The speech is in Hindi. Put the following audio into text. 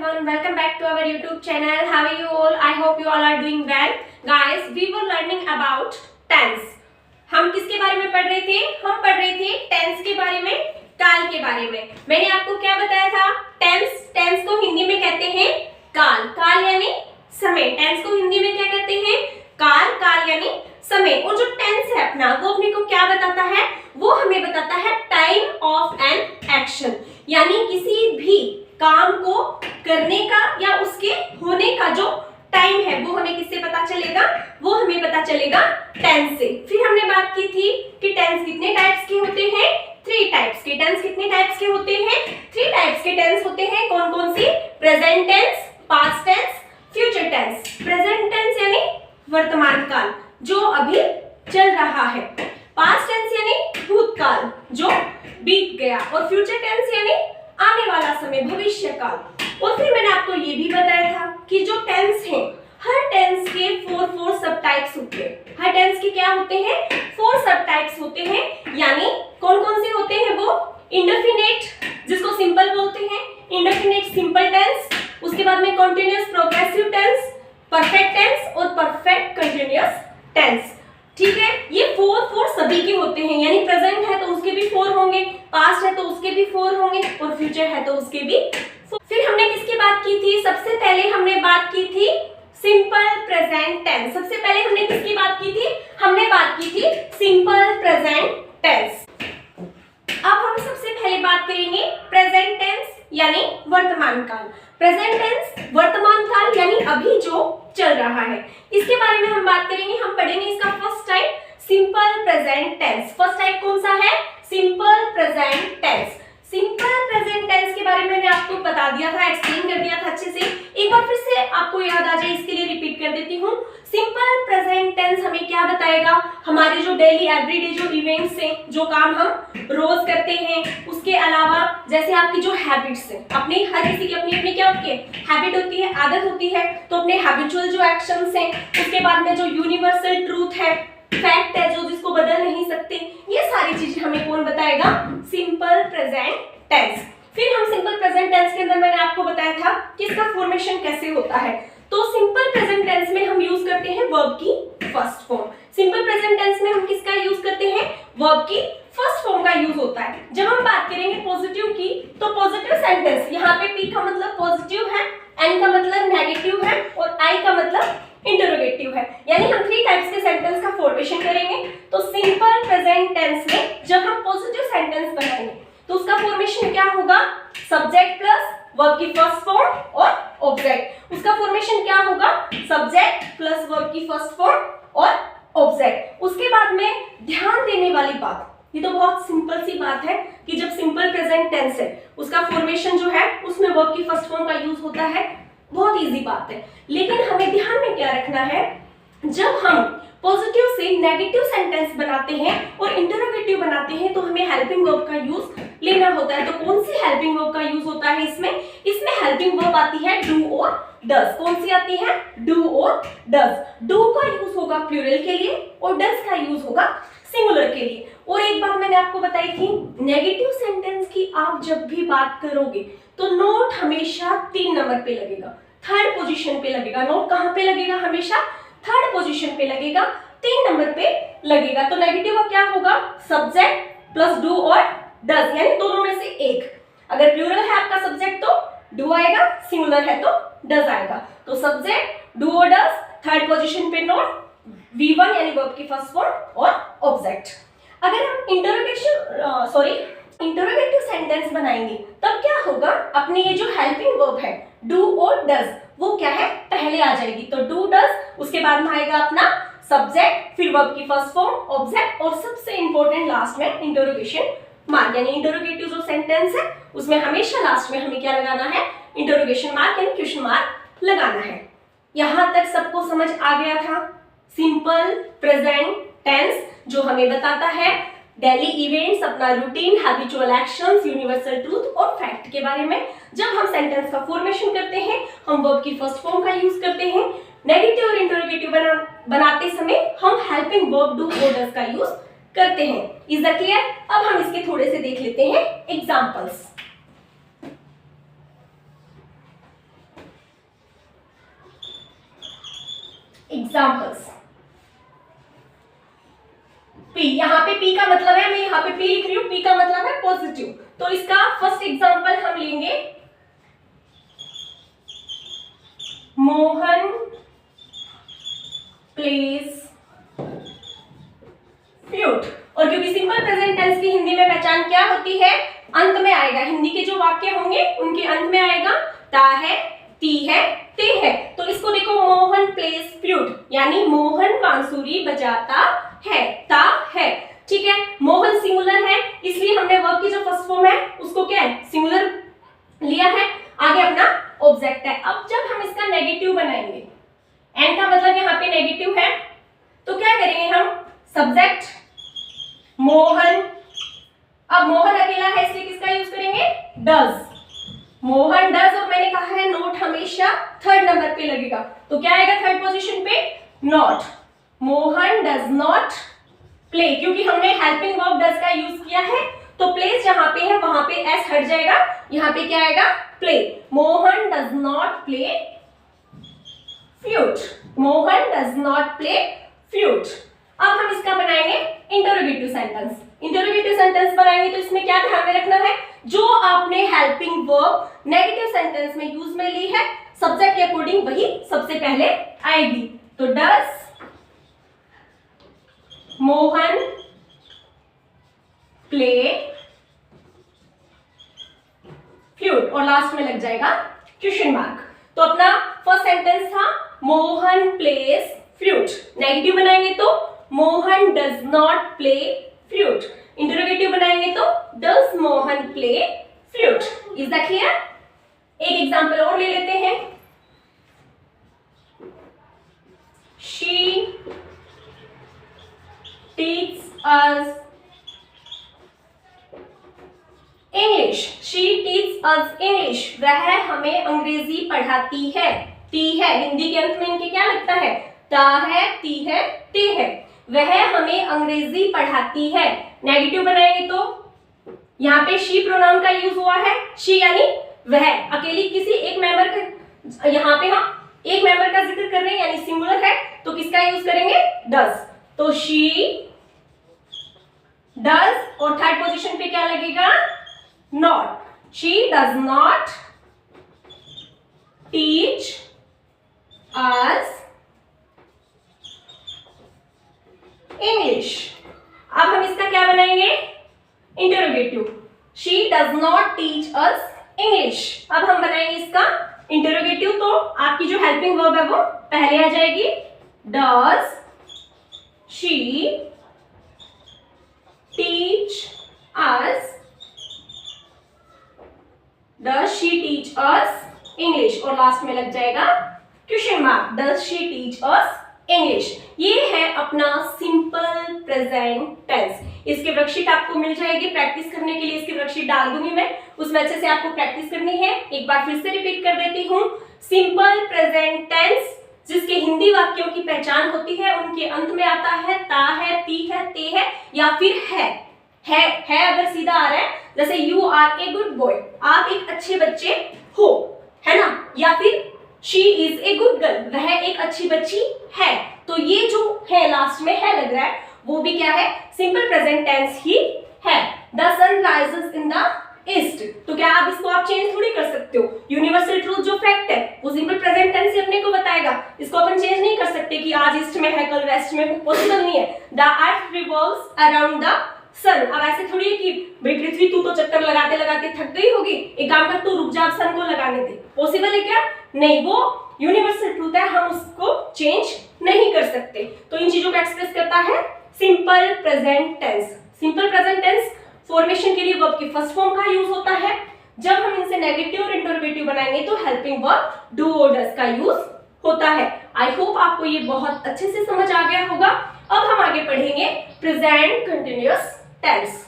everyone, welcome back to our YouTube channel. How are you all? I hope you all are doing well. Guys, we were learning about tense. हम किसके बारे में पढ़ रहे थे? हम पढ़ रहे थे टेंस के बारे में, काल के बारे में। मैंने आपको क्या बताया था? टेंस को हिंदी में कहते हैं काल। काल यानी समय। टेंस को हिंदी में क्या कहते हैं? काल यानी समय। और जो टेंस है अपना, वो अपने को क्या बताता है? वो हमें बताता है टाइम ऑफ एन एक्शन, यानी किसी भी काम को करने का या उसके होने का जो टाइम है वो हमें किससे पता चलेगा? वो हमें पता चलेगा टेंस से। फिर हमने बात की थी कि टेंस कितने टाइप्स के होते हैं? 3 टाइप्स के। टेंस कितने टाइप्स के होते हैं? 3 टाइप्स के टेंस होते हैं। कौन कौन सी? Present tense, past tense, future tense. Present tense यानी वर्तमान काल, जो अभी चल रहा है। पास्ट टेंस यानी भूतकाल, जो बीत गया। और फ्यूचर टेंस यानी आने वाला समय, भविष्य काल। और फिर मैंने आपको ये भी बताया था कि जो टेंस है, हर टेंस के 4 सब टाइप्स होते हैं। हर टेंस के क्या होते हैं? 4 सब टाइप्स होते हैं। यानी कौन कौन से होते हैं वो? इंडेफिनिट, जिसको सिंपल बोलते हैं, इंडेफिनिट सिंपल टेंस। उसके बाद में continuous progressive tense, perfect tense और परफेक्ट कंटीन्यूअस टेंस। ठीक है, ये 4 सभी के होते हैं। यानी प्रेजेंट है तो उसके भी 4 होंगे, पास्ट है तो उसके भी 4 होंगे और फ्यूचर है तो उसके भी 4। फिर हमने किसकी बात की थी? सबसे पहले हमने बात की थी सिंपल प्रेजेंट टेंस। सबसे पहले हमने किसकी बात की थी? हमने बात की थी सिंपल प्रेजेंट टेंस। अब हम सबसे पहले बात करेंगे प्रेजेंट टेंस यानी वर्तमान काल। प्रेजेंट टेंस वर्तमान काल यानी अभी जो चल रहा है, इसके बारे में हम बात करेंगे। हम पढ़ेंगे इसका first type simple present tense. First type कौन सा है? Simple present tense. Simple present tense के बारे में मैंने आपको बता दिया था, एक्सप्लेन कर दिया था अच्छे से। एक बार फिर से आपको याद आ जाए इसके लिए रिपीट कर देती हूँ। सिंपल प्रेजेंट टेंस हमें क्या बताएगा? हमारे जो डेली एवरीडे जो इवेंट्स हैं, जो काम हम रोज करते हैं, उसके अलावा जैसे आपकी जो हैबिट्स हैं, अपने हर किसी की अपनी अपनी क्या होती है? हैबिट होती है, आदत होती है। तो अपने हैबिचुअल जो एक्शंस हैं, उसके बाद में जो यूनिवर्सल ट्रूथ है, फैक्ट है, जो जिसको बदल नहीं सकते, ये सारी चीजें हमें कौन बताएगा? Simple present tense. फिर हम सिंपल प्रेजेंट टेंस के अंदर मैंने आपको बताया था कि इसका फॉर्मेशन कैसे होता है। तो सिंपल प्रेजेंट टेंस में हम यूज करते हैं वर्ब की first form. Simple present tense में हम किसका यूज करते हैं? वर्ब की फर्स्ट फॉर्म का यूज होता है। जब हम बात करेंगे पॉजिटिव की, तो पॉजिटिव सेंटेंस, यहाँ पे पी का मतलब पॉजिटिव है, एन का मतलब नेगेटिव है और आई का मतलब इंटरोगेटिव है। यानी हम 3 टाइप्स के सेंटेंस का फॉर्मेशन करेंगे। तो सिंपल प्रेजेंट टेंस में जब हम पॉजिटिव सेंटेंस बनाएंगे तो उसका फॉर्मेशन क्या होगा? सब्जेक्ट प्लस वर्ब की फर्स्ट फॉर्म और ऑब्जेक्ट। उसका फॉर्मेशन क्या होगा? सब्जेक्ट प्लस वर्ब की फर्स्ट फॉर्म और ऑब्जेक्ट। उसके बाद में ध्यान देने वाली बात, ये तो बहुत सिंपल सी बात है कि जब सिंपल प्रेजेंट टेंस है, उसका फॉर्मेशन जो है उसमें वर्ब की फर्स्ट फॉर्म का यूज होता है। बहुत इजी बात है। लेकिन हमें ध्यान में क्या रखना है? जब हम पॉजिटिव से नेगेटिव सेंटेंस बनाते हैं और इंटरोगेटिव बनाते हैं तो हमें हेल्पिंग वर्ब का यूज लेना होता है। तो कौन सी हेल्पिंग वर्ब का यूज होता है इसमें? इसमें हेल्पिंग वर्ब आती है डू और डज। कौन सी आती है? डू और डज। डू का यूज होगा प्लूरल के लिए और डज का यूज होगा सिंगुलर के लिए। और एक बात मैंने आपको बताई थी, नेगेटिव सेंटेंस की आप जब भी बात करोगे तो नोट हमेशा 3 नंबर पे लगेगा, 3rd पोजीशन पे लगेगा। नोट कहां पे लगेगा? हमेशा 3rd पोजीशन पे लगेगा, 3 नंबर पे लगेगा। तो नेगेटिव का क्या होगा? सब्जेक्ट प्लस डू और डज, यानी दोनों में से एक। अगर प्लूरल है आपका सब्जेक्ट तो डू आएगा, सिंगुलर है तो डज आएगा। तो सब्जेक्ट, डू और डज, 3rd पोजीशन पे नोट, V1 यानी वर्ब की फर्स्ट फॉर्म और ऑब्जेक्ट। अगर हम इंटरोगेटिव सेंटेंस बनाएंगे तब क्या होगा? अपने ये जो हेल्पिंग वर्ब है डू और डज, वो क्या है? पहले आ जाएगी। तो डू डज, उसके बाद में आएगा अपना सब्जेक्ट, फिर वर्ब की फर्स्ट फॉर्म, ऑब्जेक्ट और सबसे इंपॉर्टेंट लास्ट में इंटरोगेशन मार्क। यानी इंटरोगेटिव जो सेंटेंस है उसमें हमेशा लास्ट में हमें क्या लगाना है? इंटरोगेशन मार्क यानी क्वेश्चन मार्क लगाना है। यहां तक सबको समझ आ गया था? सिंपल प्रेजेंट टेंस जो हमें बताता है डेली इवेंट्स, अपना routine, habitual actions, universal truth और फैक्ट के बारे में। जब हम सेंटेंस का फॉर्मेशन करते हैं हम वर्ब की फर्स्ट फॉर्म का यूज करते हैं। नेगेटिव और इंटरोगेटिव बनाते समय हम हेल्पिंग वर्ब डू और डज का यूज करते हैं। Is that clear? अब हम इसके थोड़े से देख लेते हैं एग्जांपल्स। एग्जाम्पल्स। P, यहाँ पे P का मतलब है, मैं यहाँ पे P लिख रही हूँ, P का मतलब है पॉजिटिव। तो इसका फर्स्ट एग्जाम्पल हम लेंगे मोहन प्लेज फ्लूट। और क्योंकि सिंपल प्रेजेंट टेंस की हिंदी में पहचान क्या होती है, अंत में आएगा। हिंदी के जो वाक्य होंगे उनके अंत में आएगा ता है, ती है, ते है। तो इसको देखो, मोहन प्लेज फ्लूट यानी मोहन बांसुरी बजाता है, ता है। ठीक है, मोहन सिंगुलर है, इसलिए हमने वर्ब की जो फर्स्ट फॉर्म है उसको क्या है, सिंगुलर लिया है। आगे अपना ऑब्जेक्ट है। अब जब हम इसका नेगेटिव बनाएंगे, एंड का मतलब यहाँ पे नेगेटिव है, तो क्या करेंगे हम, सब्जेक्ट मोहन। अब मोहन अकेला है इसलिए किसका यूज करेंगे, डज। मोहन डज, और मैंने कहा है नोट हमेशा थर्ड नंबर पे लगेगा, तो क्या आएगा थर्ड पोजीशन पे, not. Mohan does not play, क्योंकि हमने हेल्पिंग वर्ब डज का यूज किया है, तो प्लेस जहां पे है वहां पे एस हट जाएगा, यहाँ पे क्या आएगा, play. Mohan does not play flute, Mohan does not play flute. अब हम इसका बनाएंगे इंटरोगेटिव सेंटेंस। इंटरोगेटिव सेंटेंस बनाएंगे तो इसमें क्या ध्यान में रखना है, जो आपने हेल्पिंग वर्ब नेगेटिव सेंटेंस में यूज में ली है, सब्जेक्ट के अकॉर्डिंग वही सबसे पहले आएगी। तो डज मोहन प्ले फ्लूट, और लास्ट में लग जाएगा क्वेश्चन मार्क। तो अपना फर्स्ट सेंटेंस था मोहन प्लेज फ्लूट, नेगेटिव बनाएंगे तो Mohan does not play flute, interrogative बनाएंगे तो does Mohan play flute. Is that clear? एक एग्जांपल और ले लेते हैं। She teach us English, she teach us English, वह हमें अंग्रेजी पढ़ाती है। टी है, हिंदी के अंत में इनके क्या लगता है, ता है, ती है, ते है। वह हमें अंग्रेजी पढ़ाती है, नेगेटिव बनाएंगे तो यहाँ पे शी प्रोनाउन का यूज हुआ है, शी यानी वह, अकेली किसी एक मेंबर का, यहाँ पे हम एक मेंबर का जिक्र कर रहे हैं यानी सिंगुलर है, तो किसका यूज करेंगे, डज। तो शी डज, और थर्ड पोजीशन पे क्या लगेगा, not. She does not teach us English. अब हम इसका क्या बनाएंगे, interrogative. She does not teach us English. अब हम बनाएंगे इसका इंटरोगेटिव, तो आपकी जो हेल्पिंग वर्ब है वो पहले आ जाएगी, does she teach us, does she teach us English, और लास्ट में लग जाएगा question mark, does she teach us English. ये है अपना सिंपल प्रेजेंट टेंस। इसकी वर्कशीट आपको मिल जाएगी, प्रैक्टिस करने के लिए इसकी वर्कशीट डाल दूंगी मैं, उसमें अच्छे से आपको प्रैक्टिस करनी है। एक बार फिर से रिपीट कर देती हूँ, सिंपल प्रेजेंट टेंस जिसके हिंदी वाक्यों की पहचान होती है, उनके अंत में आता है ता है, ती है, ते है, या फिर है अगर सीधा आ रहा है, जैसे you are a good boy, आप एक अच्छे बच्चे हो, है ना, या फिर she is a good girl, वह एक अच्छी बच्ची है। तो ये जो है लास्ट में है लग रहा है, वो भी क्या है, सिंपल प्रेजेंट टेंस ही है। The sun rises in the east, तो क्या आप इसको आप चेंज थोड़ी कर सकते हो, यूनिवर्सल ट्रूथ जो फैक्ट है वो सिंपल प्रेजेंट टेंस से अपने को बताएगा, इसको अपन चेंज नहीं कर सकते कि आज ईस्ट में है कल वेस्ट में, पॉसिबल नहीं है। The earth revolves around the sun, अब ऐसे थोड़ी है कि भाई पृथ्वी तू तो चक्कर लगाते लगाते थक गई होगी, एक काम कर तू रुक जा, सन को लगाने दे, पॉसिबल है क्या, नहीं, वो यूनिवर्सल ट्रूथ है, हम उसको चेंज नहीं कर सकते। तो इन चीजों को एक्सप्रेस करता है simple present tense. Simple present टेंस फॉर्मेशन के लिए वर्ब की फर्स्ट फॉर्म का यूज होता है। जब हम इनसे नेगेटिव और इंटरोगेटिव बनाएंगे तो हेल्पिंग वर्ब डू और डज का यूज होता है। आई होप आपको ये बहुत अच्छे से समझ आ गया होगा। अब हम आगे पढ़ेंगे प्रेजेंट कंटिन्यूअस टेंस।